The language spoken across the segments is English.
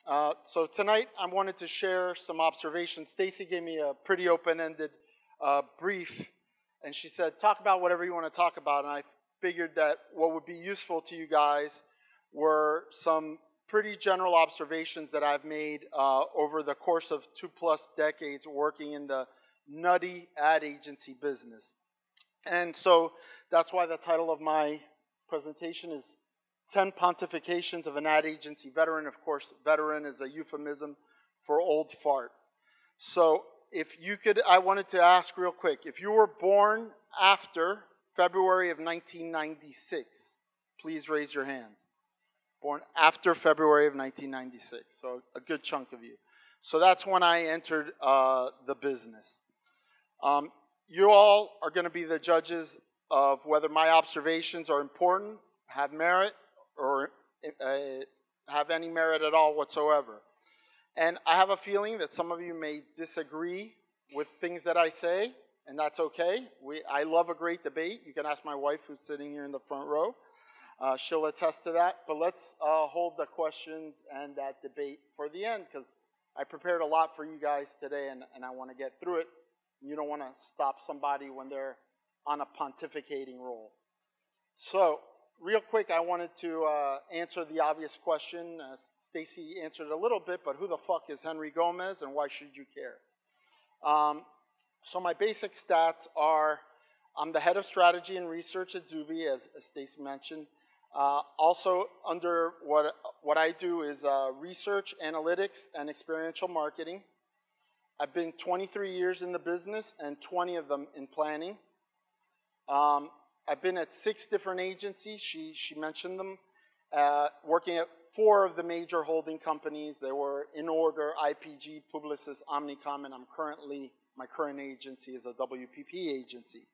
So tonight I wanted to share some observations. Stacy gave me a pretty open-ended brief, and she said, talk about whatever you want to talk about. And I figured that what would be useful to you guys were some pretty general observations that I've made over the course of 2+ decades working in the nutty ad agency business. And so that's why the title of my presentation is 10 Pontifications of an Ad Agency Veteran. Of course, veteran is a euphemism for old fart. So if you could, I wanted to ask real quick, if you were born after February of 1996, please raise your hand. Born after February of 1996, so a good chunk of you. So that's when I entered the business. You all are going to be the judges of whether my observations are important, have merit, or have any merit at all whatsoever. And I have a feeling that some of you may disagree with things that I say, and that's okay. I love a great debate. You can ask my wife, who's sitting here in the front row. She'll attest to that. But let's hold the questions and that debate for the end, because I prepared a lot for you guys today, and I want to get through it. You don't want to stop somebody when they're on a pontificating roll. So, real quick, I wanted to answer the obvious question. Stacy answered a little bit, but who the fuck is Henry Gomez, and why should you care? So my basic stats are, I'm the head of strategy and research at Zubi, as Stacy mentioned. Also, under what I do is research, analytics, and experiential marketing. I've been 23 years in the business, and 20 of them in planning. I've been at 6 different agencies. She mentioned them. Working at 4 of the major holding companies. They were in order: IPG, Publicis, Omnicom, and my current agency is a WPP agency.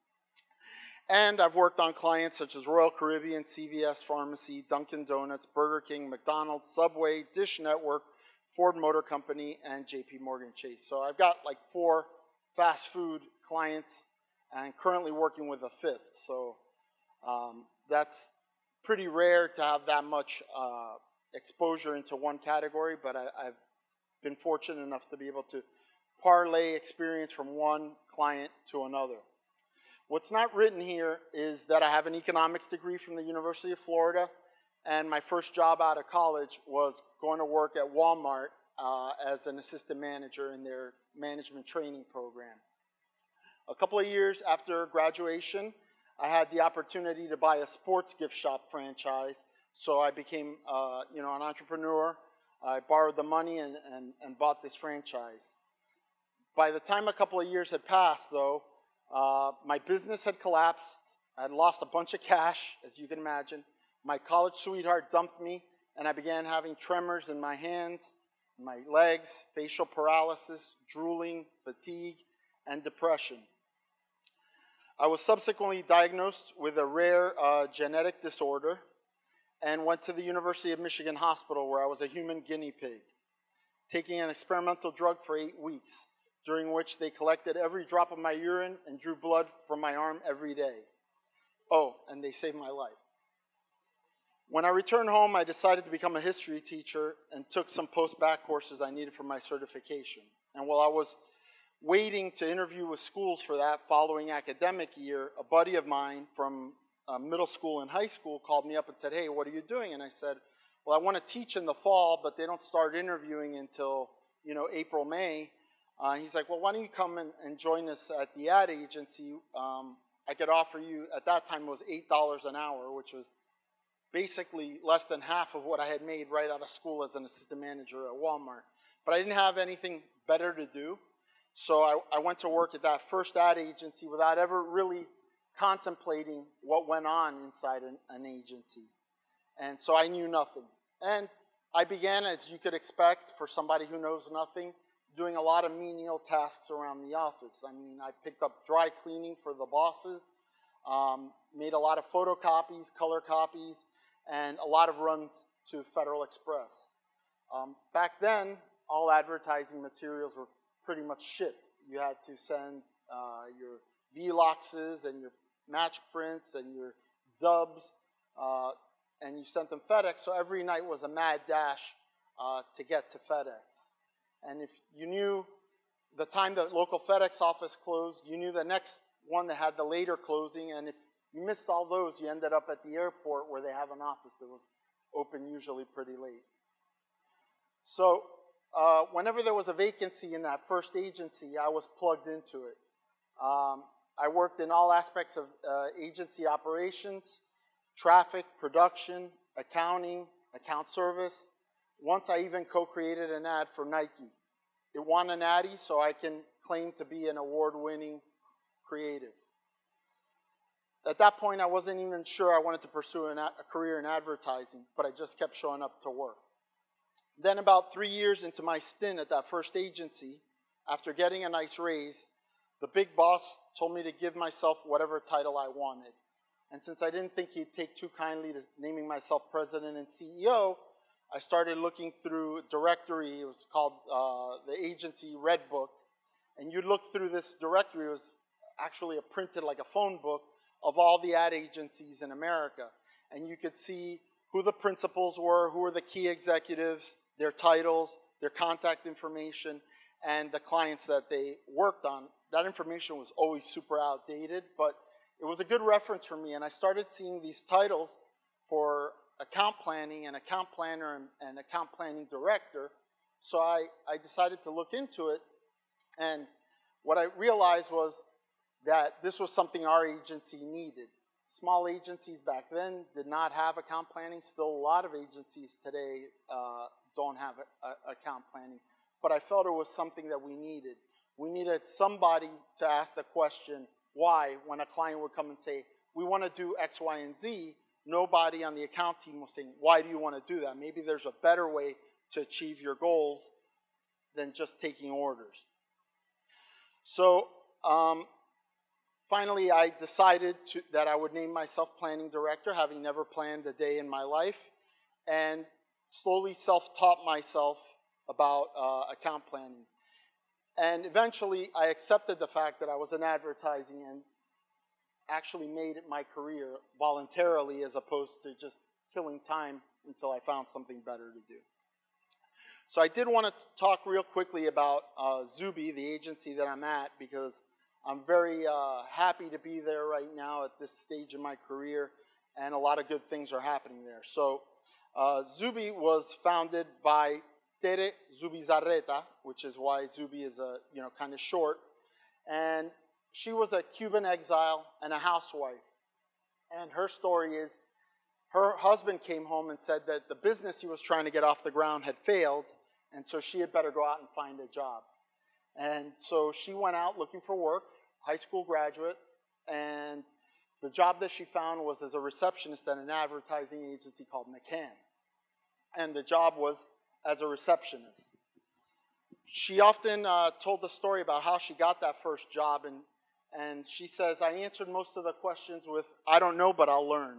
And I've worked on clients such as Royal Caribbean, CVS Pharmacy, Dunkin' Donuts, Burger King, McDonald's, Subway, Dish Network, Ford Motor Company, and JP Morgan Chase. So I've got like 4 fast food clients and currently working with a 5th. So that's pretty rare to have that much exposure into one category, but I've been fortunate enough to be able to parlay experience from one client to another. What's not written here is that I have an economics degree from the University of Florida, and my first job out of college was going to work at Walmart as an assistant manager in their management training program. A couple of years after graduation, I had the opportunity to buy a sports gift shop franchise, so I became an entrepreneur. I borrowed the money and bought this franchise. By the time a couple of years had passed, though, my business had collapsed. I had lost a bunch of cash, as you can imagine. My college sweetheart dumped me, and I began having tremors in my hands, my legs, facial paralysis, drooling, fatigue, and depression. I was subsequently diagnosed with a rare genetic disorder and went to the University of Michigan Hospital, where I was a human guinea pig, taking an experimental drug for 8 weeks, during which they collected every drop of my urine and drew blood from my arm every day. Oh, and they saved my life. When I returned home, I decided to become a history teacher and took some post-bac courses I needed for my certification. And while I was waiting to interview with schools for that following academic year, a buddy of mine from middle school and high school called me up and said, "Hey, what are you doing?" And I said, "Well, I want to teach in the fall, but they don't start interviewing until, April, May." He's like, "Well, why don't you come and join us at the ad agency? I could offer you," at that time it was $8 an hour, which was basically less than half of what I had made right out of school as an assistant manager at Walmart. But I didn't have anything better to do, so I went to work at that first ad agency without ever really contemplating what went on inside an agency. And so I knew nothing. And I began, as you could expect for somebody who knows nothing, doing a lot of menial tasks around the office. I mean, I picked up dry cleaning for the bosses, made a lot of photocopies, color copies, and a lot of runs to Federal Express. Back then, all advertising materials were pretty much shipped. You had to send your VLOXs and your match prints and your dubs, and you sent them FedEx, so every night was a mad dash to get to FedEx. And if you knew the time the local FedEx office closed, you knew the next one that had the later closing, and if you missed all those, you ended up at the airport where they have an office that was open usually pretty late. So whenever there was a vacancy in that first agency, I was plugged into it. I worked in all aspects of agency operations, traffic, production, accounting, account service. Once I even co-created an ad for Nike. It won an Addy, so I can claim to be an award-winning creative. At that point, I wasn't even sure I wanted to pursue a career in advertising, but I just kept showing up to work. Then about 3 years into my stint at that first agency, after getting a nice raise, the big boss told me to give myself whatever title I wanted. And since I didn't think he'd take too kindly to naming myself president and CEO, I started looking through a directory. It was called the agency Red Book. And you'd look through this directory. It was actually printed like a phone book of all the ad agencies in America. And you could see who the principals were, who were the key executives, their titles, their contact information, and the clients that they worked on. That information was always super outdated, but it was a good reference for me. And I started seeing these titles for account planning and account planner and account planning director. So I decided to look into it. And what I realized was that this was something our agency needed. Small agencies back then did not have account planning. Still, a lot of agencies today don't have account planning. But I felt it was something that we needed. We needed somebody to ask the question, why, when a client would come and say, we want to do X, Y, and Z, nobody on the account team was saying, why do you want to do that? Maybe there's a better way to achieve your goals than just taking orders. So finally, I decided that I would name myself planning director, having never planned a day in my life, and slowly self-taught myself about account planning. And eventually, I accepted the fact that I was in advertising and actually made it my career voluntarily as opposed to just killing time until I found something better to do. So I did want to talk real quickly about Zubi, the agency that I'm at, because I'm very happy to be there right now at this stage in my career, and a lot of good things are happening there. So Zubi was founded by Tere Zubizarreta, which is why Zubi is kind of short, and she was a Cuban exile and a housewife. And her story is, her husband came home and said that the business he was trying to get off the ground had failed, and so she had better go out and find a job. And so she went out looking for work, high school graduate, and the job that she found was as a receptionist at an advertising agency called McCann. And the job was as a receptionist. She often told the story about how she got that first job, and she says, I answered most of the questions with, I don't know, but I'll learn.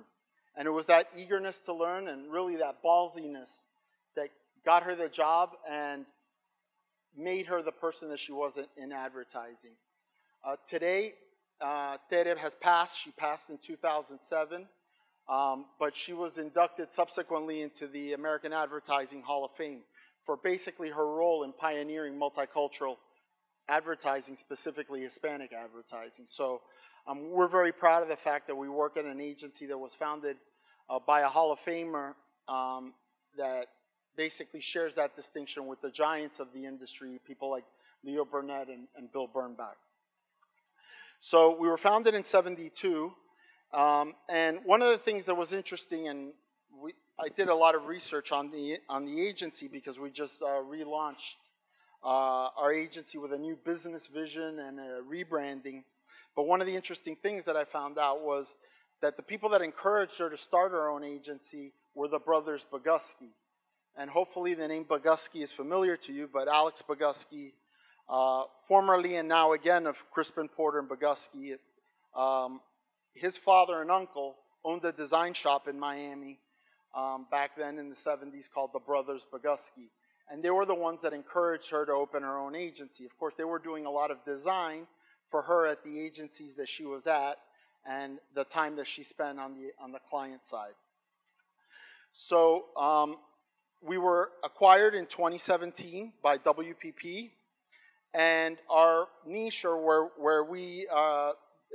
And it was that eagerness to learn and really that ballsiness that got her the job and made her the person that she was in advertising. Today, Tere has passed. She passed in 2007, but she was inducted subsequently into the American Advertising Hall of Fame for basically her role in pioneering multicultural advertising, specifically Hispanic advertising. So we're very proud of the fact that we work at an agency that was founded by a Hall of Famer that basically shares that distinction with the giants of the industry, people like Leo Burnett and Bill Bernbach. So we were founded in '72, and one of the things that was interesting, and I did a lot of research on the agency because we just relaunched our agency with a new business vision and a rebranding. But one of the interesting things that I found out was that the people that encouraged her to start her own agency were the brothers Boguski. And hopefully the name Boguski is familiar to you, but Alex Boguski, formerly and now again of Crispin Porter and Boguski, his father and uncle owned a design shop in Miami back then in the 70s called the Brothers Boguski. And they were the ones that encouraged her to open her own agency. Of course, they were doing a lot of design for her at the agencies that she was at and the time that she spent on the client side. So we were acquired in 2017 by WPP, and our niche, or where we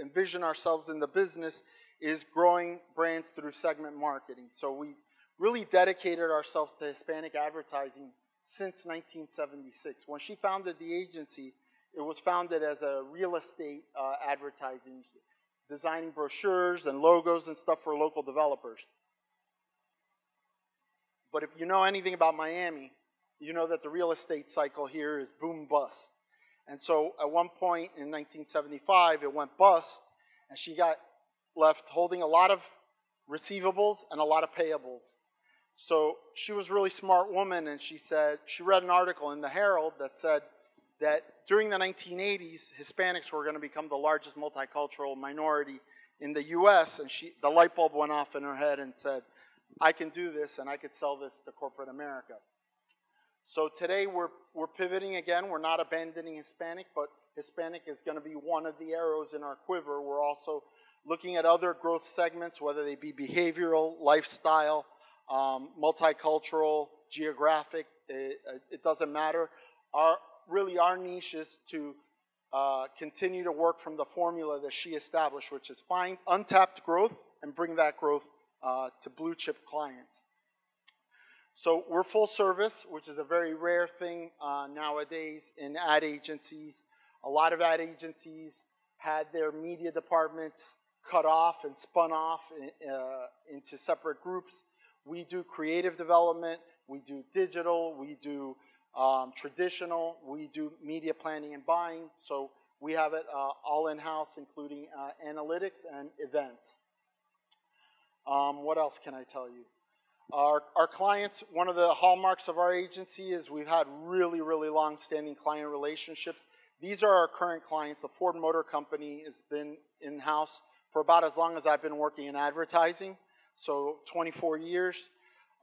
envision ourselves in the business, is growing brands through segment marketing. So we really dedicated ourselves to Hispanic advertising since 1976. When she founded the agency, it was founded as a real estate advertising, designing brochures and logos and stuff for local developers. But if you know anything about Miami, you know that the real estate cycle here is boom bust. And so at one point in 1975, it went bust, and she got left holding a lot of receivables and a lot of payables. So she was a really smart woman, and she said, she read an article in the Herald that said that during the 1980s, Hispanics were going to become the largest multicultural minority in the US, and the light bulb went off in her head and said, I can do this, and I could sell this to corporate America. So today we're pivoting again. We're not abandoning Hispanic, but Hispanic is going to be one of the arrows in our quiver. We're also looking at other growth segments, whether they be behavioral, lifestyle, multicultural, geographic. It doesn't matter. Really our niche is to continue to work from the formula that she established, which is find untapped growth and bring that growth to blue chip clients. So we're full service, which is a very rare thing nowadays in ad agencies. A lot of ad agencies had their media departments cut off and spun off into separate groups. We do creative development, we do digital, we do traditional, we do media planning and buying. So we have it all in-house, including analytics and events. What else can I tell you? Our clients, one of the hallmarks of our agency is we've had really, really long-standing client relationships. These are our current clients. The Ford Motor Company has been in-house for about as long as I've been working in advertising, so 24 years.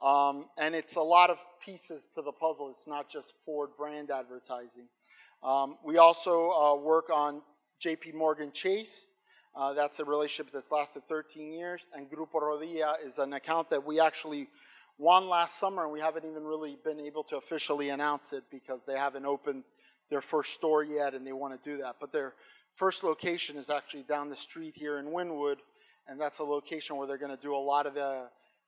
And it's a lot of pieces to the puzzle. It's not just Ford brand advertising. We also work on JP Morgan Chase. That's a relationship that's lasted 13 years. And Grupo Rodilla is an account that we actually won last summer, and we haven't even really been able to officially announce it because they haven't opened their first store yet, and they want to do that. But their first location is actually down the street here in Wynwood, and that's a location where they're going to do a lot of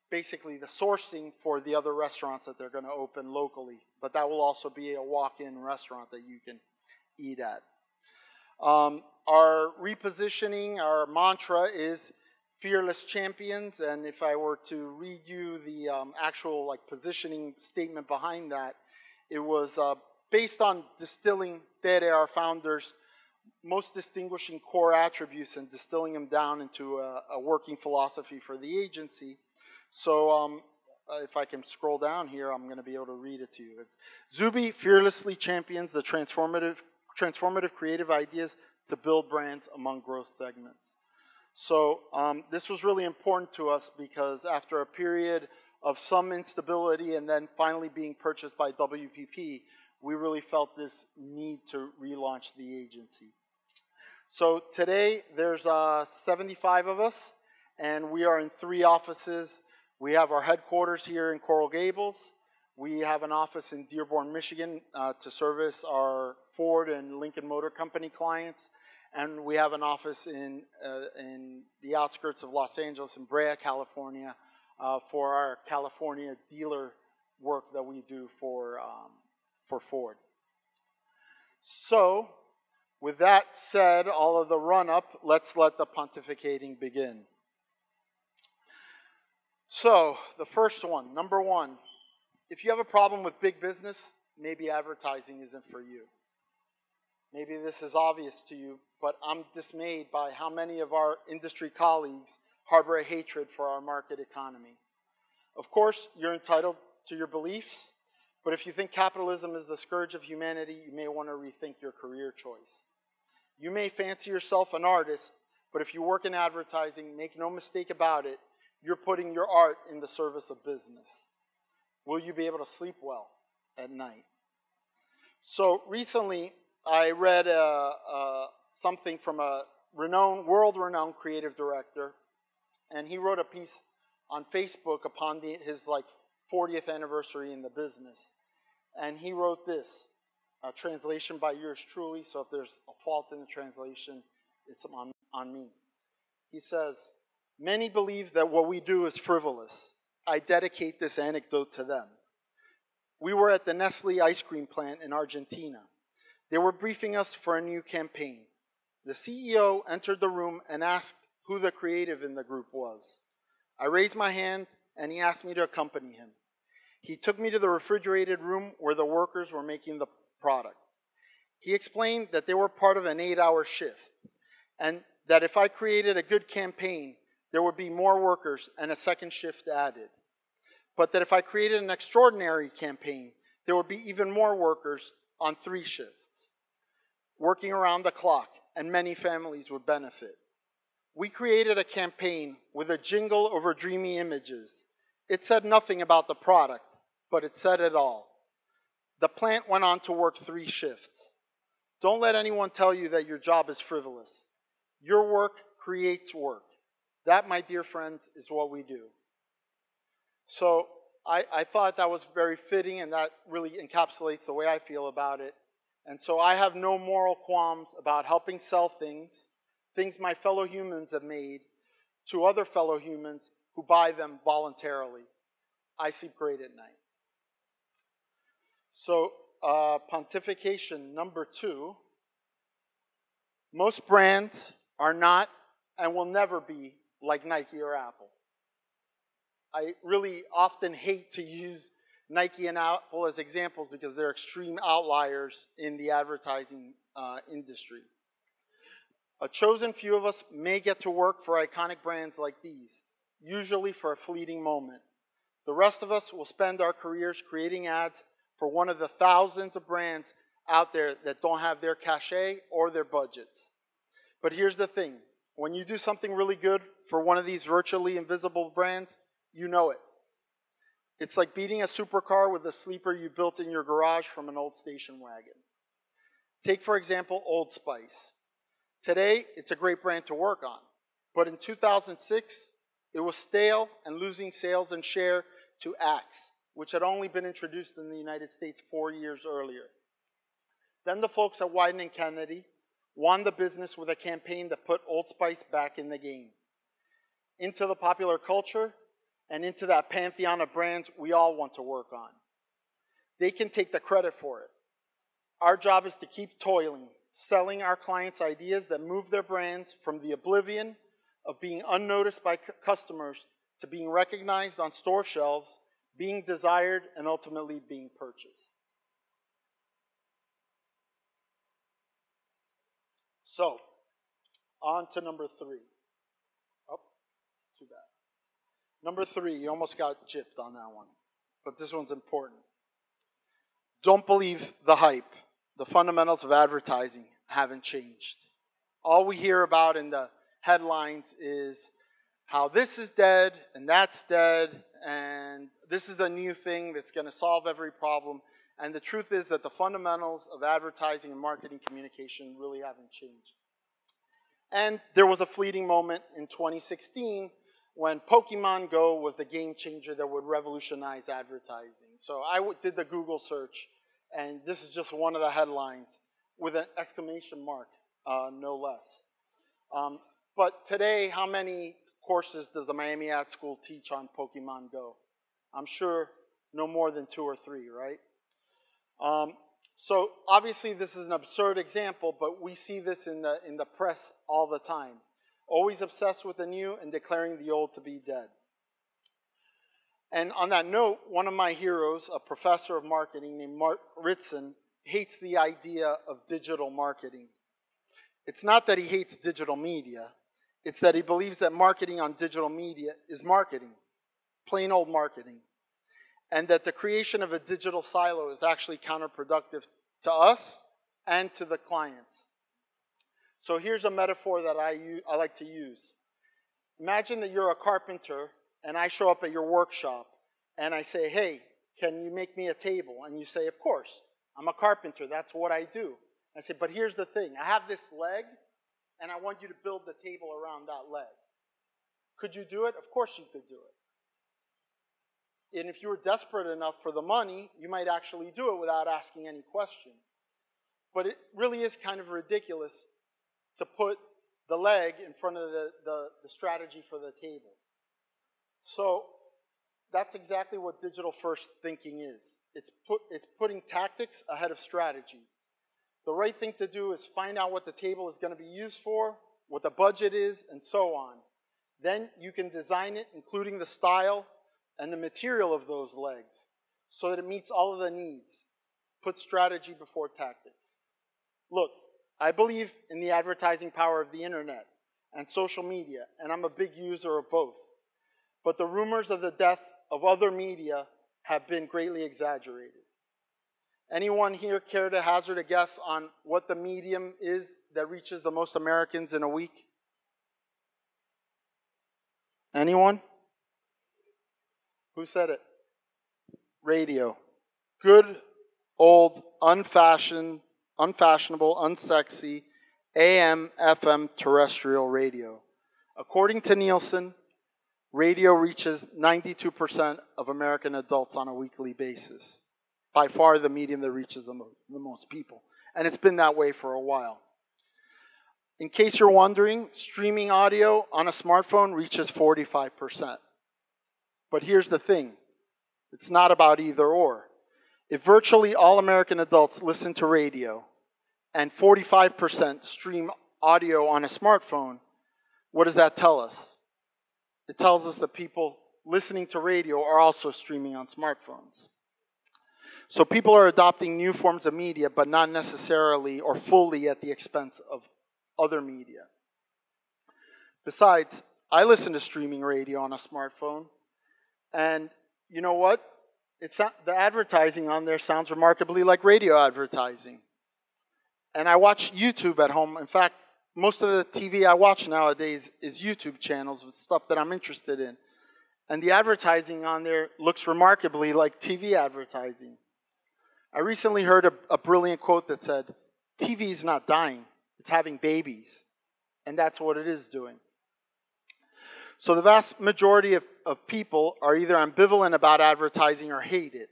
basically the sourcing for the other restaurants that they're going to open locally. But that will also be a walk-in restaurant that you can eat at. Our repositioning, our mantra is Fearless Champions, and if I were to read you the actual positioning statement behind that, it was based on distilling Tere, our founder's most distinguishing core attributes, and distilling them down into a working philosophy for the agency. So if I can scroll down here, I'm going to be able to read it to you. It's Zubi fearlessly champions the transformative creative ideas to build brands among growth segments. So this was really important to us because after a period of some instability and then finally being purchased by WPP, we really felt this need to relaunch the agency. So today there's 75 of us, and we are in 3 offices. We have our headquarters here in Coral Gables. We have an office in Dearborn, Michigan to service our Ford and Lincoln Motor Company clients. And we have an office in the outskirts of Los Angeles in Brea, California, for our California dealer work that we do for Ford. So, with that said, all of the run-up, let's let the pontificating begin. So, the first one, number 1, if you have a problem with big business, maybe advertising isn't for you. Maybe this is obvious to you, but I'm dismayed by how many of our industry colleagues harbor a hatred for our market economy. Of course, you're entitled to your beliefs, but if you think capitalism is the scourge of humanity, you may want to rethink your career choice. You may fancy yourself an artist, but if you work in advertising, make no mistake about it, you're putting your art in the service of business. Will you be able to sleep well at night? So recently, I read something from a world-renowned creative director, and he wrote a piece on Facebook upon his 40th anniversary in the business. And he wrote this, a translation by yours truly, so if there's a fault in the translation, it's on me. He says, "Many believe that what we do is frivolous. I dedicate this anecdote to them. We were at the Nestle ice cream plant in Argentina. They were briefing us for a new campaign. The CEO entered the room and asked who the creative in the group was. I raised my hand and he asked me to accompany him. He took me to the refrigerated room where the workers were making the product. He explained that they were part of an 8-hour shift and that if I created a good campaign, there would be more workers and a second shift added. But that if I created an extraordinary campaign, there would be even more workers on 3 shifts, working around the clock, and many families would benefit. We created a campaign with a jingle over dreamy images. It said nothing about the product, but it said it all. The plant went on to work 3 shifts. Don't let anyone tell you that your job is frivolous. Your work creates work. That, my dear friends, is what we do." So I thought that was very fitting, and that really encapsulates the way I feel about it. And so I have no moral qualms about helping sell things my fellow humans have made, to other fellow humans who buy them voluntarily. I sleep great at night. So pontification number 2. Most brands are not and will never be like Nike or Apple. I really often hate to use Nike and Apple as examples because they're extreme outliers in the advertising industry. A chosen few of us may get to work for iconic brands like these, usually for a fleeting moment. The rest of us will spend our careers creating ads for one of the thousands of brands out there that don't have their cachet or their budgets. But here's the thing. When you do something really good for one of these virtually invisible brands, you know it. It's like beating a supercar with a sleeper you built in your garage from an old station wagon. Take, for example, Old Spice. Today, it's a great brand to work on. But in 2006, it was stale and losing sales and share to Axe, which had only been introduced in the United States 4 years earlier. Then the folks at Wieden & Kennedy won the business with a campaign that put Old Spice back in the game, into the popular culture, and into that pantheon of brands we all want to work on. They can take the credit for it. Our job is to keep toiling, selling our clients ideas that move their brands from the oblivion of being unnoticed by customers to being recognized on store shelves, being desired, and ultimately being purchased. So, on to number 3. Oh, too bad. Number 3, you almost got gypped on that one, but this one's important. Don't believe the hype. The fundamentals of advertising haven't changed. All we hear about in the headlines is how this is dead, and that's dead, and this is the new thing that's going to solve every problem. And the truth is that the fundamentals of advertising and marketing communication really haven't changed. And there was a fleeting moment in 2016 when Pokemon Go was the game changer that would revolutionize advertising. So I did the Google search, and this is just one of the headlines with an exclamation mark, no less. But today, how many courses does the Miami Ad School teach on Pokemon Go? I'm sure no more than 2 or 3, right? So obviously this is an absurd example, but we see this in the press all the time. Always obsessed with the new and declaring the old to be dead. And on that note, one of my heroes, a professor of marketing named Mark Ritson, hates the idea of digital marketing. It's not that he hates digital media, it's that he believes that marketing on digital media is marketing, plain old marketing. And that the creation of a digital silo is actually counterproductive to us and to the clients. So here's a metaphor that I like to use. Imagine that you're a carpenter and I show up at your workshop and I say, hey, can you make me a table? And you say, of course, I'm a carpenter, that's what I do. I say, but here's the thing, I have this leg and I want you to build the table around that leg. Could you do it? Of course you could do it. And if you were desperate enough for the money, you might actually do it without asking any questions. But it really is kind of ridiculous to put the leg in front of the strategy for the table. So that's exactly what digital first thinking is. It's putting tactics ahead of strategy. The right thing to do is find out what the table is going to be used for, what the budget is, and so on. Then you can design it, including the style and the material of those legs, so that it meets all of the needs. Put strategy before tactics. Look, I believe in the advertising power of the internet and social media, and I'm a big user of both. But the rumors of the death of other media have been greatly exaggerated. Anyone here care to hazard a guess on what the medium is that reaches the most Americans in a week? Anyone? Who said it? Radio. Good, old, unfashionable, unsexy, AM, FM, terrestrial radio. According to Nielsen, radio reaches 92% of American adults on a weekly basis. By far the medium that reaches the most people. And it's been that way for a while. In case you're wondering, streaming audio on a smartphone reaches 45%. But here's the thing. It's not about either or. If virtually all American adults listen to radio and 45% stream audio on a smartphone, what does that tell us? It tells us that people listening to radio are also streaming on smartphones. So people are adopting new forms of media, but not necessarily or fully at the expense of other media. Besides, I listen to streaming radio on a smartphone, and you know what? The advertising on there sounds remarkably like radio advertising. And I watch YouTube at home. In fact, most of the TV I watch nowadays is YouTube channels with stuff that I'm interested in. And the advertising on there looks remarkably like TV advertising. I recently heard a brilliant quote that said, TV is not dying, it's having babies. And that's what it is doing. So the vast majority of people are either ambivalent about advertising or hate it.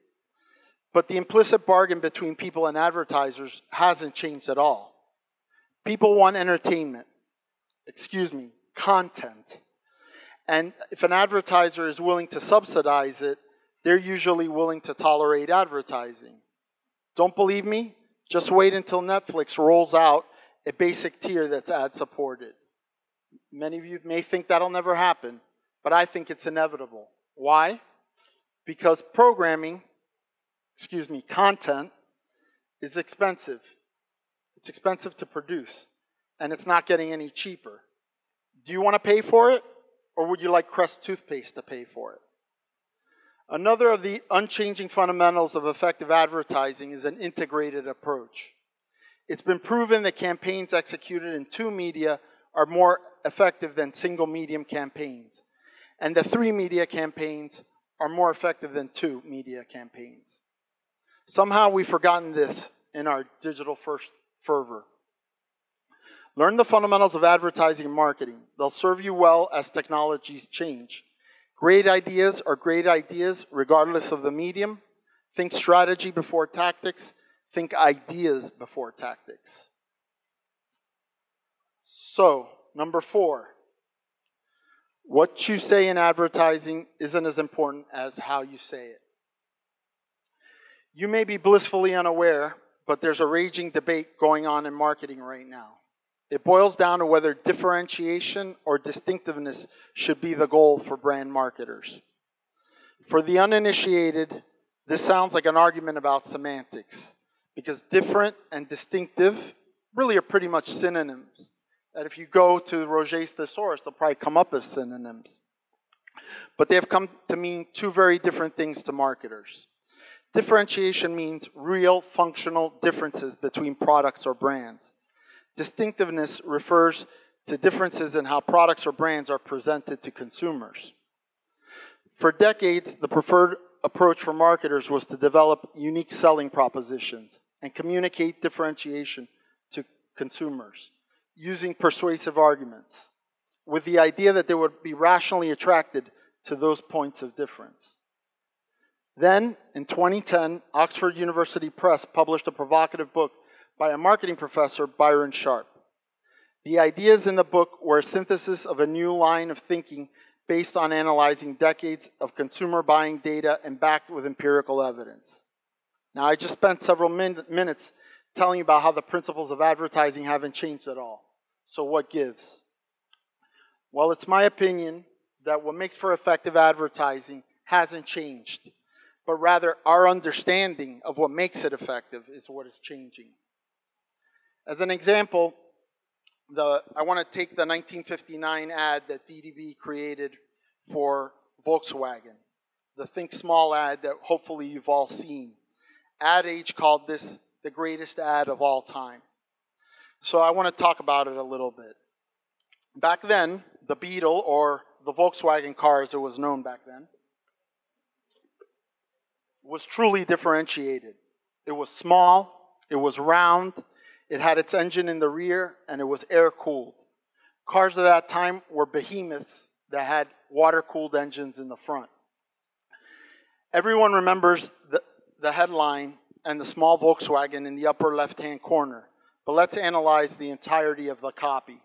But the implicit bargain between people and advertisers hasn't changed at all. People want entertainment, content. And if an advertiser is willing to subsidize it, they're usually willing to tolerate advertising. Don't believe me? Just wait until Netflix rolls out a basic tier that's ad-supported. Many of you may think that'll never happen, but I think it's inevitable. Why? Because content is expensive. It's expensive to produce, and it's not getting any cheaper. Do you want to pay for it, or would you like Crest toothpaste to pay for it? Another of the unchanging fundamentals of effective advertising is an integrated approach. It's been proven that campaigns executed in two media are more effective than single medium campaigns, and that three media campaigns are more effective than two media campaigns. Somehow we've forgotten this in our digital first fervor. Learn the fundamentals of advertising and marketing. They'll serve you well as technologies change. Great ideas are great ideas regardless of the medium. Think strategy before tactics. Think ideas before tactics. So, number 4. What you say in advertising isn't as important as how you say it. You may be blissfully unaware, but there's a raging debate going on in marketing right now. It boils down to whether differentiation or distinctiveness should be the goal for brand marketers. For the uninitiated, this sounds like an argument about semantics, because different and distinctive really are pretty much synonyms. And if you go to Roget's thesaurus, they'll probably come up as synonyms. But they have come to mean two very different things to marketers. Differentiation means real functional differences between products or brands. Distinctiveness refers to differences in how products or brands are presented to consumers. For decades, the preferred approach for marketers was to develop unique selling propositions and communicate differentiation to consumers using persuasive arguments, with the idea that they would be rationally attracted to those points of difference. Then, in 2010, Oxford University Press published a provocative book by a marketing professor, Byron Sharp. The ideas in the book were a synthesis of a new line of thinking based on analyzing decades of consumer buying data and backed with empirical evidence. Now, I just spent several minutes telling you about how the principles of advertising haven't changed at all. So what gives? Well, it's my opinion that what makes for effective advertising hasn't changed, but rather our understanding of what makes it effective is what is changing. As an example, I want to take the 1959 ad that DDB created for Volkswagen, the Think Small ad that hopefully you've all seen. Ad Age called this the greatest ad of all time. So I want to talk about it a little bit. Back then, the Beetle, or the Volkswagen car as it was known back then, was truly differentiated. It was small, it was round, it had its engine in the rear, and it was air-cooled. Cars of that time were behemoths that had water-cooled engines in the front. Everyone remembers the headline and the small Volkswagen in the upper left-hand corner, but let's analyze the entirety of the copy.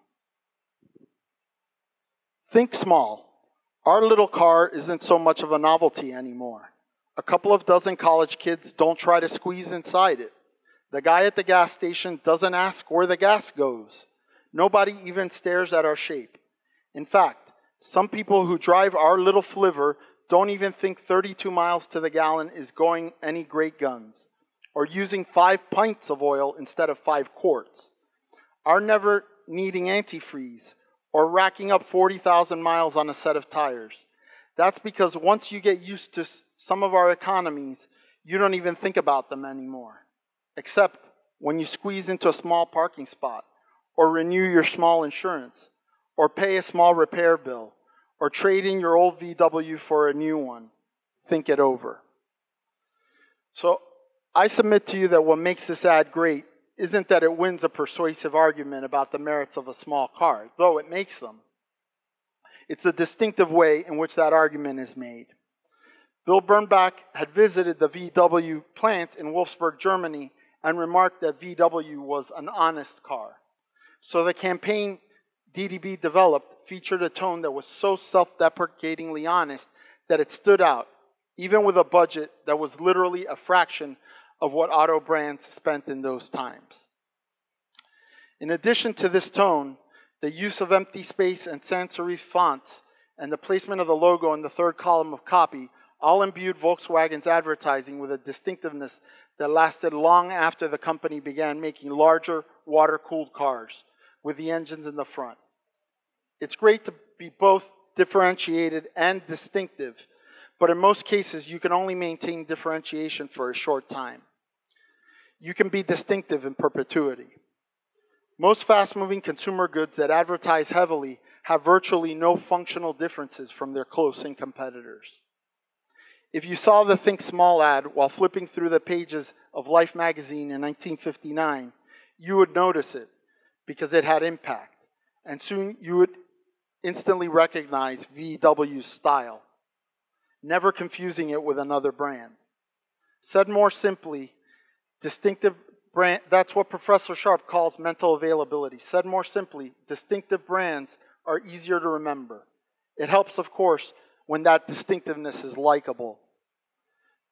Think small. Our little car isn't so much of a novelty anymore. A couple of dozen college kids don't try to squeeze inside it. The guy at the gas station doesn't ask where the gas goes. Nobody even stares at our shape. In fact, some people who drive our little flivver don't even think 32 miles to the gallon is going any great guns, or using 5 pints of oil instead of 5 quarts, are never needing antifreeze, or racking up 40,000 miles on a set of tires. That's because once you get used to some of our economies, you don't even think about them anymore, except when you squeeze into a small parking spot, or renew your small insurance, or pay a small repair bill, or trade in your old VW for a new one. Think it over. So I submit to you that what makes this ad great isn't that it wins a persuasive argument about the merits of a small car, though it makes them. It's the distinctive way in which that argument is made. Bill Bernbach had visited the VW plant in Wolfsburg, Germany, and remarked that VW was an honest car. So the campaign DDB developed featured a tone that was so self-deprecatingly honest that it stood out, even with a budget that was literally a fraction of what auto brands spent in those times. In addition to this tone, the use of empty space and sans serif fonts and the placement of the logo in the third column of copy all imbued Volkswagen's advertising with a distinctiveness that lasted long after the company began making larger, water-cooled cars with the engines in the front. It's great to be both differentiated and distinctive, but in most cases, you can only maintain differentiation for a short time. You can be distinctive in perpetuity. Most fast-moving consumer goods that advertise heavily have virtually no functional differences from their close-in competitors. If you saw the Think Small ad while flipping through the pages of Life magazine in 1959, you would notice it because it had impact, and soon you would instantly recognize VW's style, never confusing it with another brand. Said more simply, distinctive brand, that's what Professor Sharp calls mental availability. Said more simply, distinctive brands are easier to remember. It helps, of course, when that distinctiveness is likable.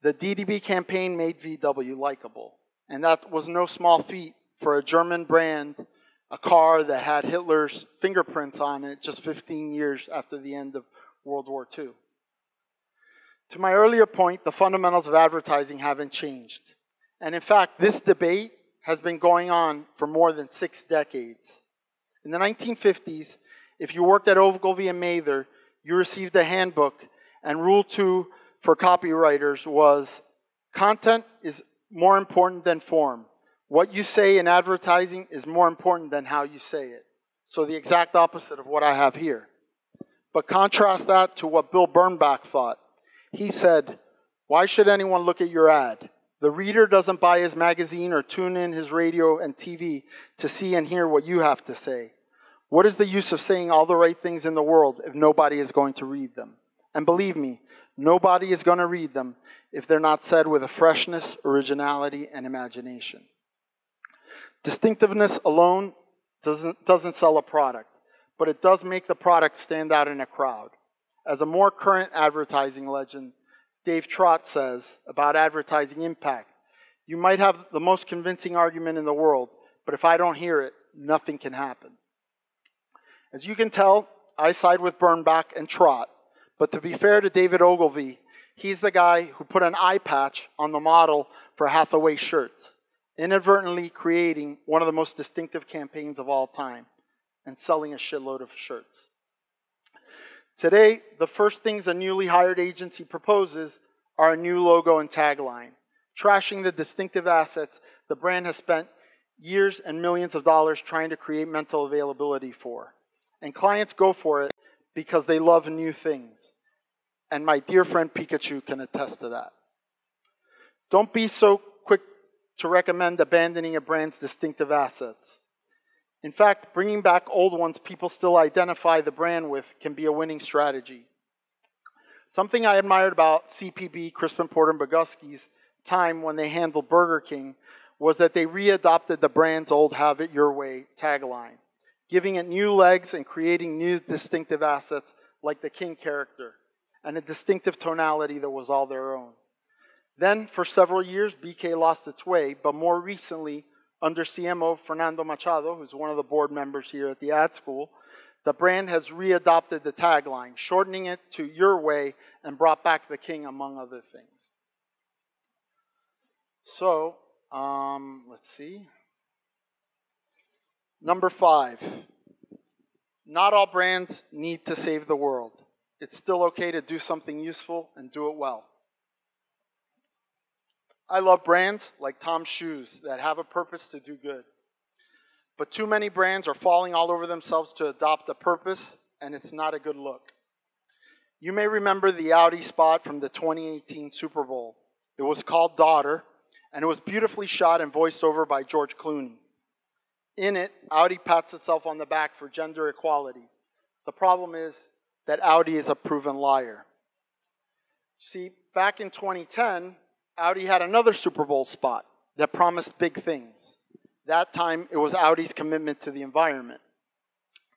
The DDB campaign made VW likable, and that was no small feat for a German brand, a car that had Hitler's fingerprints on it just 15 years after the end of World War II. To my earlier point, the fundamentals of advertising haven't changed. And in fact, this debate has been going on for more than 6 decades. In the 1950s, if you worked at Ogilvy and Mather, you received a handbook, and Rule 2 for copywriters was, content is more important than form. What you say in advertising is more important than how you say it. So the exact opposite of what I have here. But contrast that to what Bill Bernbach thought. He said, why should anyone look at your ad? The reader doesn't buy his magazine or tune in his radio and TV to see and hear what you have to say. What is the use of saying all the right things in the world if nobody is going to read them? And believe me, nobody is going to read them if they're not said with a freshness, originality, and imagination. Distinctiveness alone doesn't sell a product, but it does make the product stand out in a crowd. As a more current advertising legend, Dave Trott says about advertising impact, you might have the most convincing argument in the world, but if I don't hear it, nothing can happen. As you can tell, I side with Bernbach and Trott, but to be fair to David Ogilvy, he's the guy who put an eye patch on the model for Hathaway shirts, inadvertently creating one of the most distinctive campaigns of all time and selling a shitload of shirts. Today, the first things a newly hired agency proposes are a new logo and tagline, trashing the distinctive assets the brand has spent years and millions of dollars trying to create mental availability for. And clients go for it because they love new things. And my dear friend Pikachu can attest to that. Don't be so quick to recommend abandoning a brand's distinctive assets. In fact, bringing back old ones people still identify the brand with can be a winning strategy. Something I admired about CPB, Crispin Porter, and Bogusky's time when they handled Burger King was that they readopted the brand's old "Have It Your Way" tagline, giving it new legs and creating new distinctive assets like the King character, and a distinctive tonality that was all their own. Then, for several years, BK lost its way, but more recently, under CMO Fernando Machado, who's one of the board members here at the ad school, the brand has readopted the tagline, shortening it to "Your Way" and brought back the King, among other things. So, let's see. Number 5. Not all brands need to save the world. It's still okay to do something useful and do it well. I love brands like Tom's Shoes that have a purpose to do good. But too many brands are falling all over themselves to adopt a purpose, and it's not a good look. You may remember the Audi spot from the 2018 Super Bowl. It was called Daughter, and it was beautifully shot and voiced over by George Clooney. In it, Audi pats itself on the back for gender equality. The problem is that Audi is a proven liar. See, back in 2010, Audi had another Super Bowl spot that promised big things. That time, it was Audi's commitment to the environment.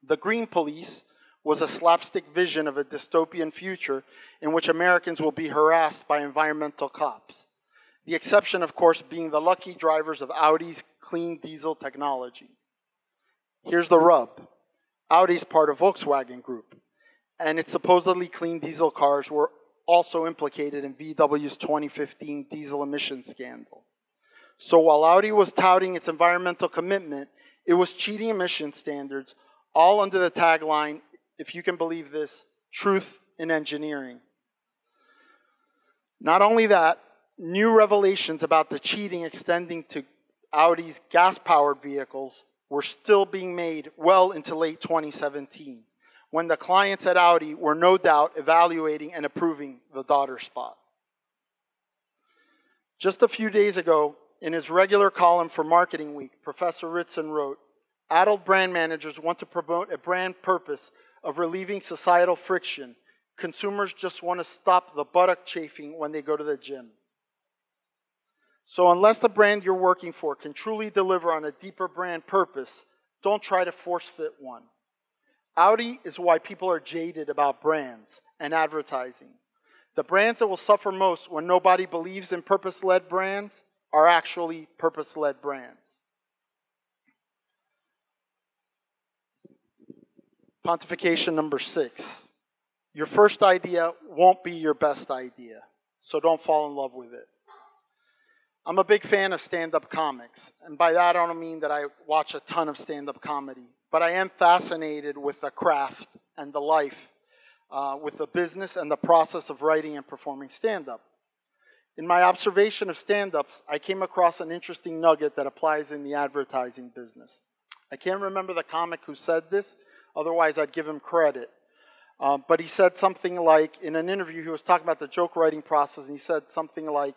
The Green Police was a slapstick vision of a dystopian future in which Americans will be harassed by environmental cops. The exception, of course, being the lucky drivers of Audi's clean diesel technology. Here's the rub. Audi's part of Volkswagen Group, and its supposedly clean diesel cars were also implicated in VW's 2015 diesel emissions scandal. So while Audi was touting its environmental commitment, it was cheating emission standards, all under the tagline, if you can believe this, truth in engineering. Not only that, new revelations about the cheating extending to Audi's gas-powered vehicles were still being made well into late 2017, when the clients at Audi were no doubt evaluating and approving the Daughter spot. Just a few days ago, in his regular column for Marketing Week, Professor Ritson wrote, "Adult brand managers want to promote a brand purpose of relieving societal friction. Consumers just want to stop the buttock chafing when they go to the gym." So unless the brand you're working for can truly deliver on a deeper brand purpose, don't try to force fit one. Audi is why people are jaded about brands and advertising. The brands that will suffer most when nobody believes in purpose-led brands are actually purpose-led brands. Pontification number 6. Your first idea won't be your best idea, so don't fall in love with it. I'm a big fan of stand-up comics, and by that I don't mean that I watch a ton of stand-up comedy, but I am fascinated with the craft and the life, with the business and the process of writing and performing stand-up. In my observation of stand-ups, I came across an interesting nugget that applies in the advertising business. I can't remember the comic who said this, otherwise I'd give him credit. But he said something like, in an interview, he was talking about the joke writing process, and he said something like,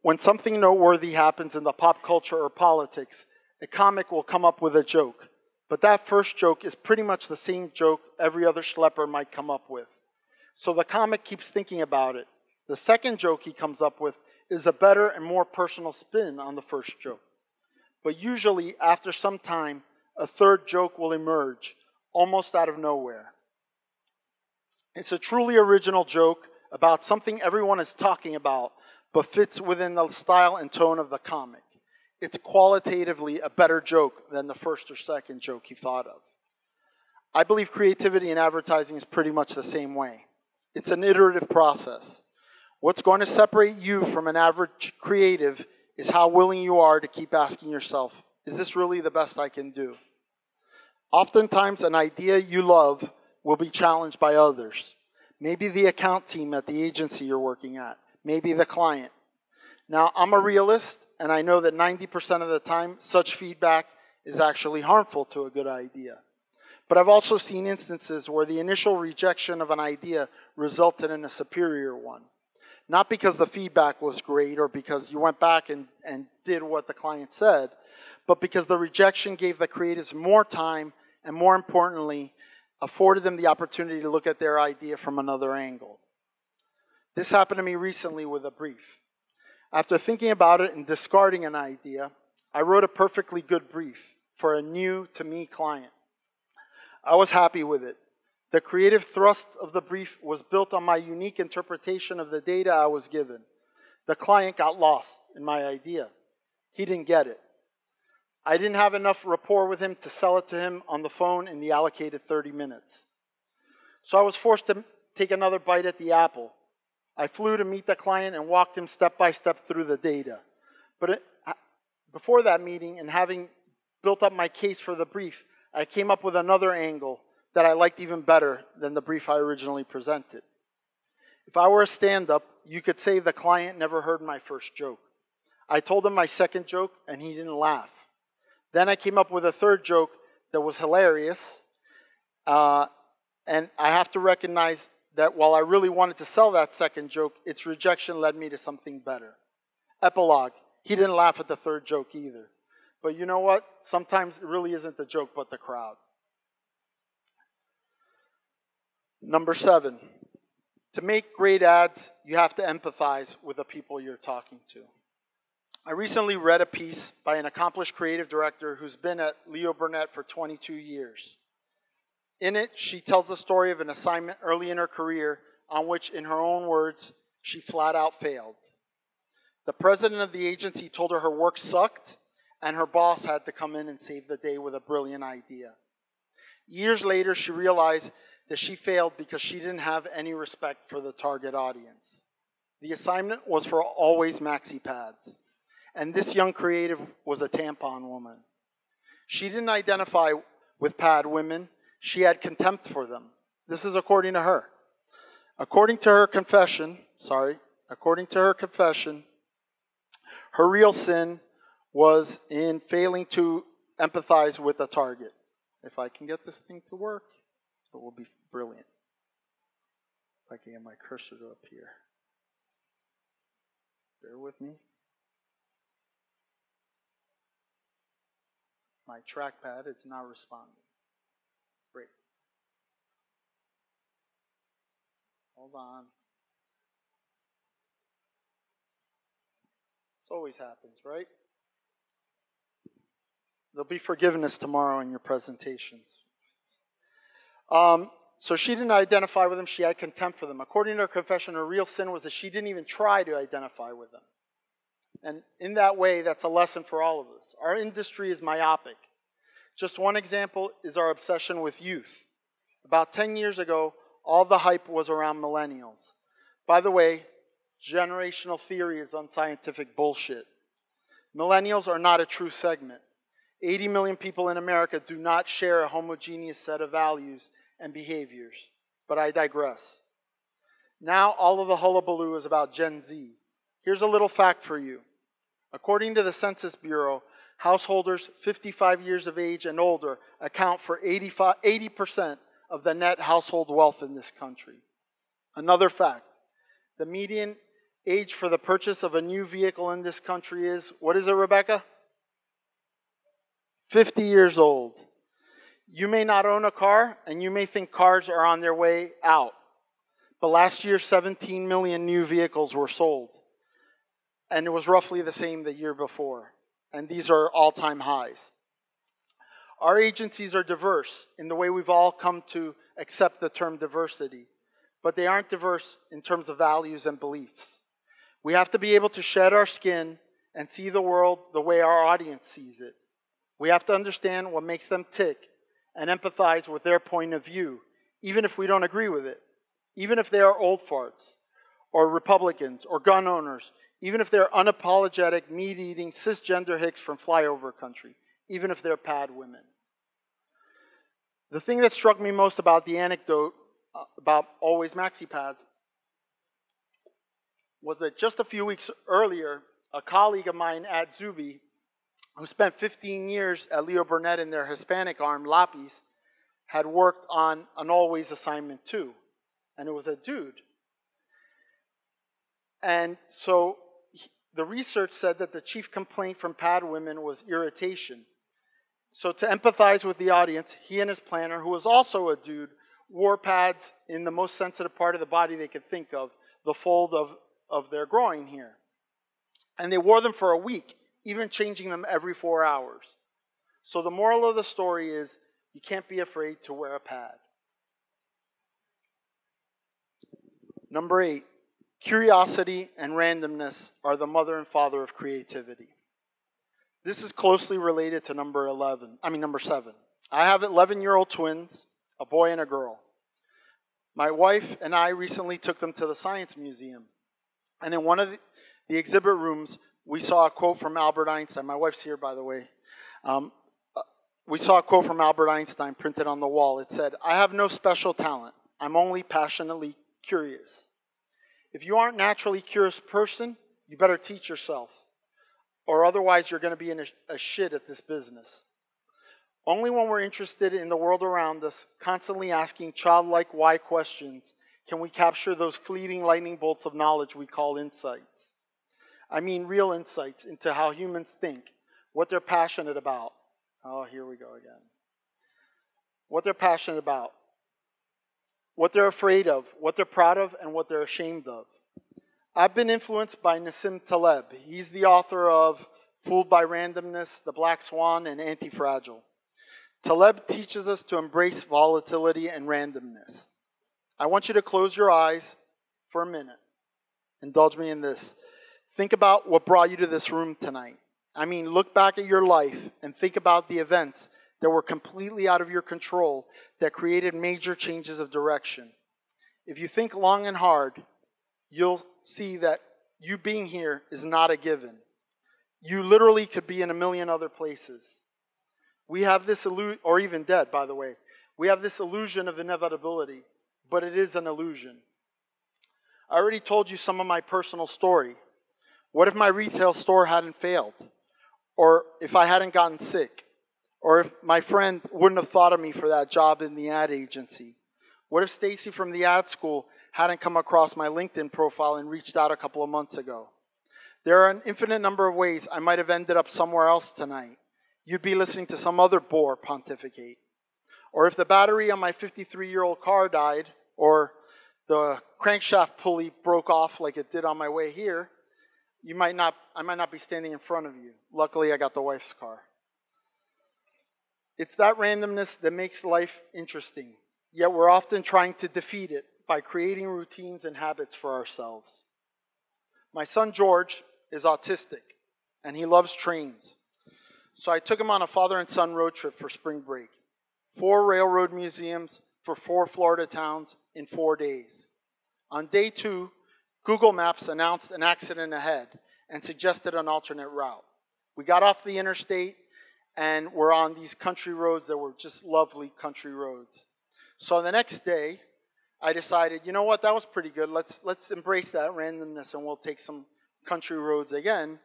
when something noteworthy happens in the pop culture or politics, a comic will come up with a joke. But that first joke is pretty much the same joke every other schlepper might come up with. So the comic keeps thinking about it. The second joke he comes up with is a better and more personal spin on the first joke. But usually, after some time, a third joke will emerge, almost out of nowhere. It's a truly original joke about something everyone is talking about, but fits within the style and tone of the comic. It's qualitatively a better joke than the first or second joke he thought of. I believe creativity in advertising is pretty much the same way. It's an iterative process. What's going to separate you from an average creative is how willing you are to keep asking yourself, is this really the best I can do? Oftentimes, an idea you love will be challenged by others. Maybe the account team at the agency you're working at. Maybe the client. Now, I'm a realist, and I know that 90% of the time, such feedback is actually harmful to a good idea. But I've also seen instances where the initial rejection of an idea resulted in a superior one. Not because the feedback was great or because you went back and did what the client said, but because the rejection gave the creatives more time and, more importantly, afforded them the opportunity to look at their idea from another angle. This happened to me recently with a brief. After thinking about it and discarding an idea, I wrote a perfectly good brief for a new-to-me client. I was happy with it. The creative thrust of the brief was built on my unique interpretation of the data I was given. The client got lost in my idea. He didn't get it. I didn't have enough rapport with him to sell it to him on the phone in the allocated 30 minutes. So I was forced to take another bite at the apple. I flew to meet the client and walked him step by step through the data. But before that meeting and having built up my case for the brief, I came up with another angle that I liked even better than the brief I originally presented. If I were a stand-up, you could say the client never heard my first joke. I told him my second joke and he didn't laugh. Then I came up with a third joke that was hilarious. And I have to recognize that while I really wanted to sell that second joke, its rejection led me to something better. Epilogue. He didn't laugh at the third joke either. But you know what? Sometimes it really isn't the joke, but the crowd. Number 7. To make great ads, you have to empathize with the people you're talking to. I recently read a piece by an accomplished creative director who's been at Leo Burnett for 22 years. In it, she tells the story of an assignment early in her career on which, in her own words, she flat out failed. The president of the agency told her work sucked, and her boss had to come in and save the day with a brilliant idea. Years later, she realized that she failed because she didn't have any respect for the target audience. The assignment was for Always Maxi Pads, and this young creative was a tampon woman. She didn't identify with pad women. She had contempt for them. This is according to her. According to her confession, her real sin was in failing to empathize with the target. If I can get this thing to work, it will be brilliant. If I can get my cursor to appear. Bear with me. My trackpad is not responding. Great. Hold on. This always happens, right? There'll be forgiveness tomorrow in your presentations. So she didn't identify with them. She had contempt for them. According to her confession, her real sin was that she didn't even try to identify with them. And in that way, that's a lesson for all of us. Our industry is myopic. Just one example is our obsession with youth. About 10 years ago, all the hype was around millennials. By the way, generational theory is unscientific bullshit. Millennials are not a true segment. 80 million people in America do not share a homogeneous set of values and behaviors. But I digress. Now all of the hullabaloo is about Gen Z. Here's a little fact for you. According to the Census Bureau, householders 55 years of age and older account for 80% of the net household wealth in this country. Another fact, the median age for the purchase of a new vehicle in this country is, what is it, Rebecca? 50 years old. You may not own a car, and you may think cars are on their way out. but last year 17 million new vehicles were sold. And it was roughly the same the year before. And these are all-time highs. Our agencies are diverse in the way we've all come to accept the term diversity, but they aren't diverse in terms of values and beliefs. We have to be able to shed our skin and see the world the way our audience sees it. We have to understand what makes them tick and empathize with their point of view, even if we don't agree with it, even if they are old farts, or Republicans, or gun owners, even if they're unapologetic, meat-eating, cisgender hicks from flyover country, even if they're pad women. The thing that struck me most about the anecdote about always maxi pads was that just a few weeks earlier, a colleague of mine at Zubi, who spent 15 years at Leo Burnett in their Hispanic arm, Lapis, had worked on an always assignment too. And it was a dude. And so the research said that the chief complaint from pad women was irritation. So to empathize with the audience, he and his planner, who was also a dude, wore pads in the most sensitive part of the body they could think of, the fold of their groin here. And they wore them for a week, even changing them every 4 hours. So the moral of the story is, you can't be afraid to wear a pad. Number 8, curiosity and randomness are the mother and father of creativity. This is closely related to number 7. I have 11-year-old twins, a boy and a girl. My wife and I recently took them to the Science Museum. And in one of the exhibit rooms, we saw a quote from Albert Einstein. My wife's here, by the way. We saw a quote from Albert Einstein printed on the wall. It said, "I have no special talent. I'm only passionately curious." If you aren't a naturally curious person, you better teach yourself, or otherwise you're going to be in a shit at this business. Only when we're interested in the world around us, constantly asking childlike why questions, can we capture those fleeting lightning bolts of knowledge we call insights. I mean real insights into how humans think, what they're passionate about. Oh, here we go again. What they're passionate about, what they're afraid of, what they're proud of, and what they're ashamed of. I've been influenced by Nassim Taleb. He's the author of Fooled by Randomness, The Black Swan, and Anti-Fragile. Taleb teaches us to embrace volatility and randomness. I want you to close your eyes for a minute. Indulge me in this. Think about what brought you to this room tonight. I mean, look back at your life and think about the events that were completely out of your control that created major changes of direction. If you think long and hard, you'll see that you being here is not a given. You literally could be in a million other places. We have this illusion, or even dead, by the way. We have this illusion of inevitability, but it is an illusion. I already told you some of my personal story. What if my retail store hadn't failed? Or if I hadn't gotten sick? Or if my friend wouldn't have thought of me for that job in the ad agency? What if Stacy from the ad school hadn't come across my LinkedIn profile and reached out a couple of months ago? There are an infinite number of ways I might have ended up somewhere else tonight. You'd be listening to some other bore pontificate. Or if the battery on my 53-year-old car died, or the crankshaft pulley broke off like it did on my way here, I might not be standing in front of you. Luckily, I got the wife's car. It's that randomness that makes life interesting, yet we're often trying to defeat it by creating routines and habits for ourselves. My son George is autistic, and he loves trains. So I took him on a father and son road trip for spring break. 4 railroad museums for 4 Florida towns in 4 days. On day 2, Google Maps announced an accident ahead and suggested an alternate route. We got off the interstate and we're on these country roads that were just lovely country roads. So the next day, I decided, you know what, that was pretty good. Let's embrace that randomness and we'll take some country roads again.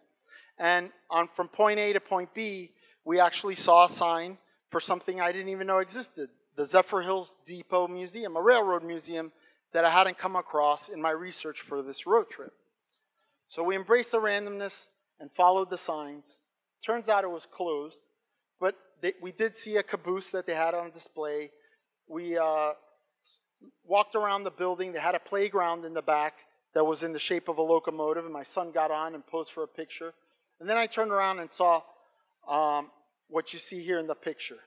And from point A to point B, we actually saw a sign for something I didn't even know existed. The Zephyr Hills Depot Museum, a railroad museum that I hadn't come across in my research for this road trip. So we embraced the randomness and followed the signs. Turns out it was closed, but we did see a caboose that they had on display. We walked around the building. They had a playground in the back that was in the shape of a locomotive, and my son got on and posed for a picture. And then I turned around and saw what you see here in the picture.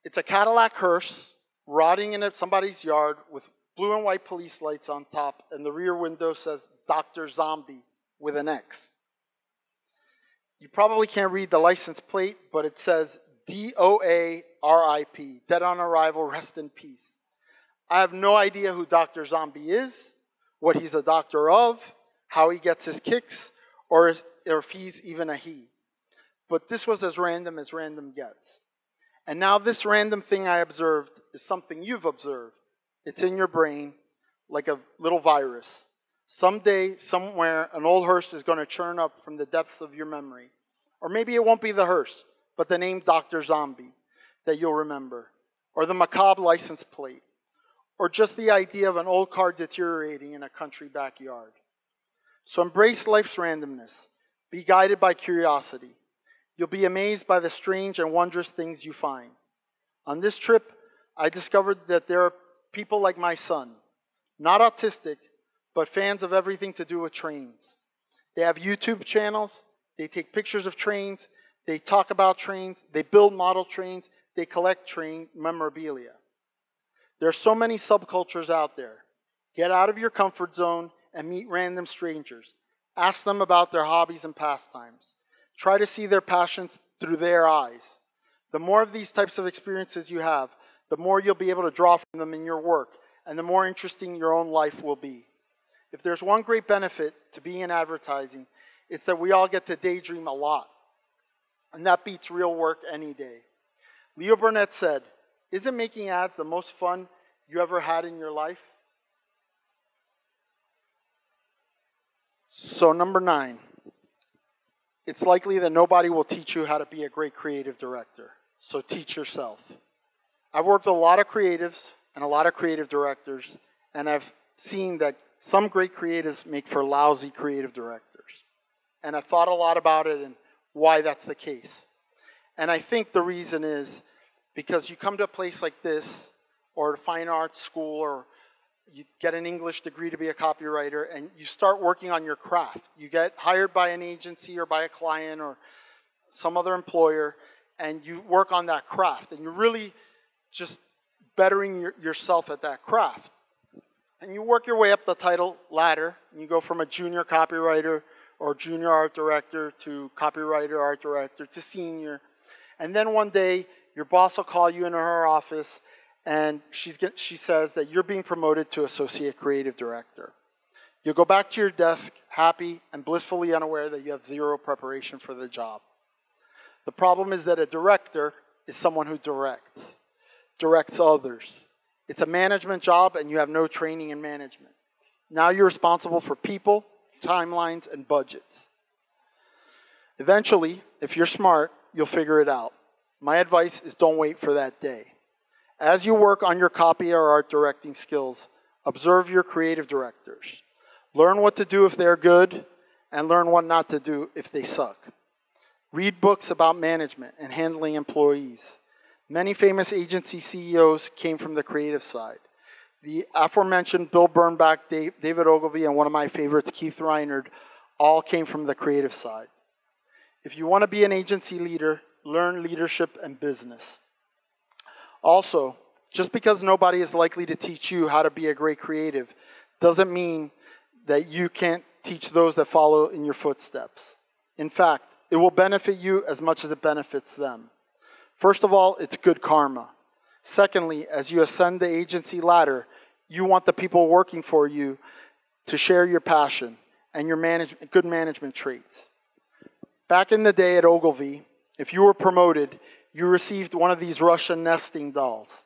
It's a Cadillac hearse rotting in somebody's yard with blue and white police lights on top, and the rear window says Dr. Zombie with an X. You probably can't read the license plate, but it says DOA-RIP, Dead on Arrival, Rest in Peace. I have no idea who Dr. Zombie is, what he's a doctor of, how he gets his kicks, or if he's even a he. But this was as random gets. And now this random thing I observed is something you've observed. It's in your brain like a little virus. Someday, somewhere, an old hearse is going to churn up from the depths of your memory. Or maybe it won't be the hearse, but the name Dr. Zombie that you'll remember. Or the macabre license plate. Or just the idea of an old car deteriorating in a country backyard. So embrace life's randomness. Be guided by curiosity. You'll be amazed by the strange and wondrous things you find. On this trip, I discovered that there are people like my son, not autistic, but fans of everything to do with trains. They have YouTube channels, they take pictures of trains, they talk about trains, they build model trains, they collect train memorabilia. There are so many subcultures out there. Get out of your comfort zone and meet random strangers. Ask them about their hobbies and pastimes. Try to see their passions through their eyes. The more of these types of experiences you have, the more you'll be able to draw from them in your work, and the more interesting your own life will be. If there's one great benefit to being in advertising, it's that we all get to daydream a lot. And that beats real work any day. Leo Burnett said, "Isn't making ads the most fun you ever had in your life?" So number 9, it's likely that nobody will teach you how to be a great creative director. So teach yourself. I've worked with a lot of creatives and a lot of creative directors, and I've seen that some great creatives make for lousy creative directors. And I've thought a lot about it and why that's the case. And I think the reason is because you come to a place like this, or a fine arts school, or you get an English degree to be a copywriter, and you start working on your craft. You get hired by an agency or by a client or some other employer, and you work on that craft, and you're really just bettering yourself at that craft. And you work your way up the title ladder, and you go from a junior copywriter or junior art director to copywriter, art director to senior. And then one day, your boss will call you into her office, and she says that you're being promoted to associate creative director. You'll go back to your desk happy and blissfully unaware that you have zero preparation for the job. The problem is that a director is someone who directs others. It's a management job, and you have no training in management. Now you're responsible for people, timelines, and budgets. Eventually, if you're smart, you'll figure it out. My advice is don't wait for that day. As you work on your copy or art directing skills, observe your creative directors. Learn what to do if they're good, and learn what not to do if they suck. Read books about management and handling employees. Many famous agency CEOs came from the creative side. The aforementioned Bill Bernbach, David Ogilvy, and one of my favorites, Keith Reinard, all came from the creative side. If you want to be an agency leader, learn leadership and business. Also, just because nobody is likely to teach you how to be a great creative doesn't mean that you can't teach those that follow in your footsteps. In fact, it will benefit you as much as it benefits them. First of all, it's good karma. Secondly, as you ascend the agency ladder, you want the people working for you to share your passion and your good management traits. Back in the day at Ogilvy, if you were promoted, you received one of these Russian nesting dolls.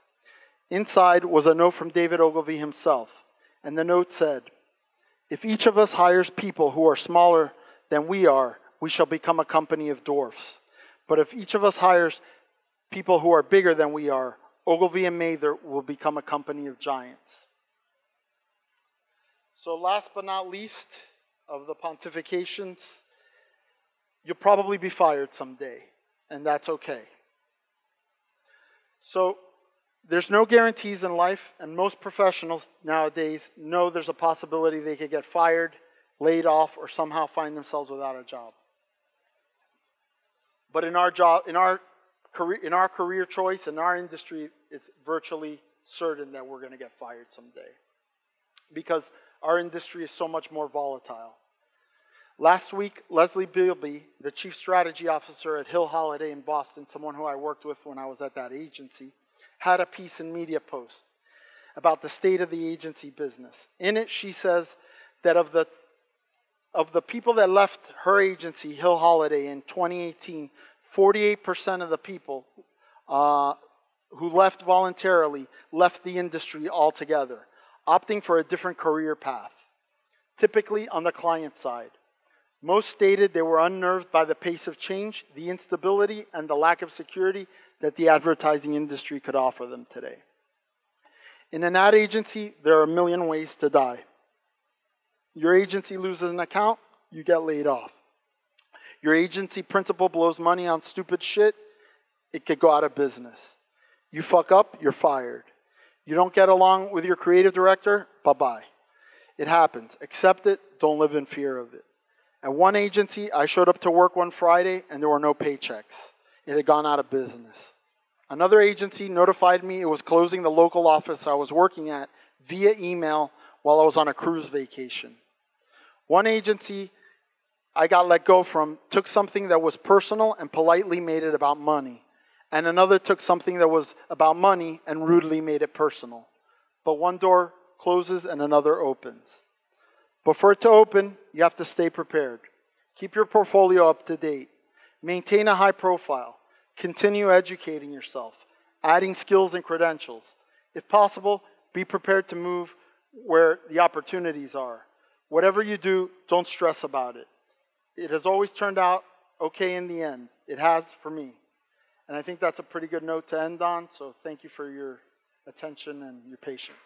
Inside was a note from David Ogilvy himself, and the note said, "If each of us hires people who are smaller than we are, we shall become a company of dwarfs. But if each of us hires people who are bigger than we are, Ogilvy and Mather will become a company of giants." So last but not least of the pontifications, you'll probably be fired someday, and that's okay. So There's no guarantees in life, and most professionals nowadays know there's a possibility they could get fired, laid off, or somehow find themselves without a job. But in our career choice, in our industry, it's virtually certain that we're going to get fired someday, because our industry is so much more volatile. Last week, Leslie Bilby, the Chief Strategy Officer at Hill Holliday in Boston, someone who I worked with when I was at that agency, had a piece in Media Post about the state of the agency business. In it, she says that of the people that left her agency, Hill Holliday, in 2018, 48% of the people who left voluntarily left the industry altogether, opting for a different career path, typically on the client side. Most stated they were unnerved by the pace of change, the instability, and the lack of security that the advertising industry could offer them today. In an ad agency, there are a million ways to die. Your agency loses an account, you get laid off. Your agency principal blows money on stupid shit, it could go out of business. You fuck up, you're fired. You don't get along with your creative director, bye-bye. It happens. Accept it, don't live in fear of it. At one agency, I showed up to work one Friday and there were no paychecks. It had gone out of business. Another agency notified me it was closing the local office I was working at via email while I was on a cruise vacation. One agency I got let go from took something that was personal and politely made it about money. And another took something that was about money and rudely made it personal. But one door closes and another opens. But for it to open, you have to stay prepared. Keep your portfolio up to date. Maintain a high profile. Continue educating yourself, adding skills and credentials. If possible, be prepared to move where the opportunities are. Whatever you do, don't stress about it. It has always turned out okay in the end. It has for me. And I think that's a pretty good note to end on, so thank you for your attention and your patience.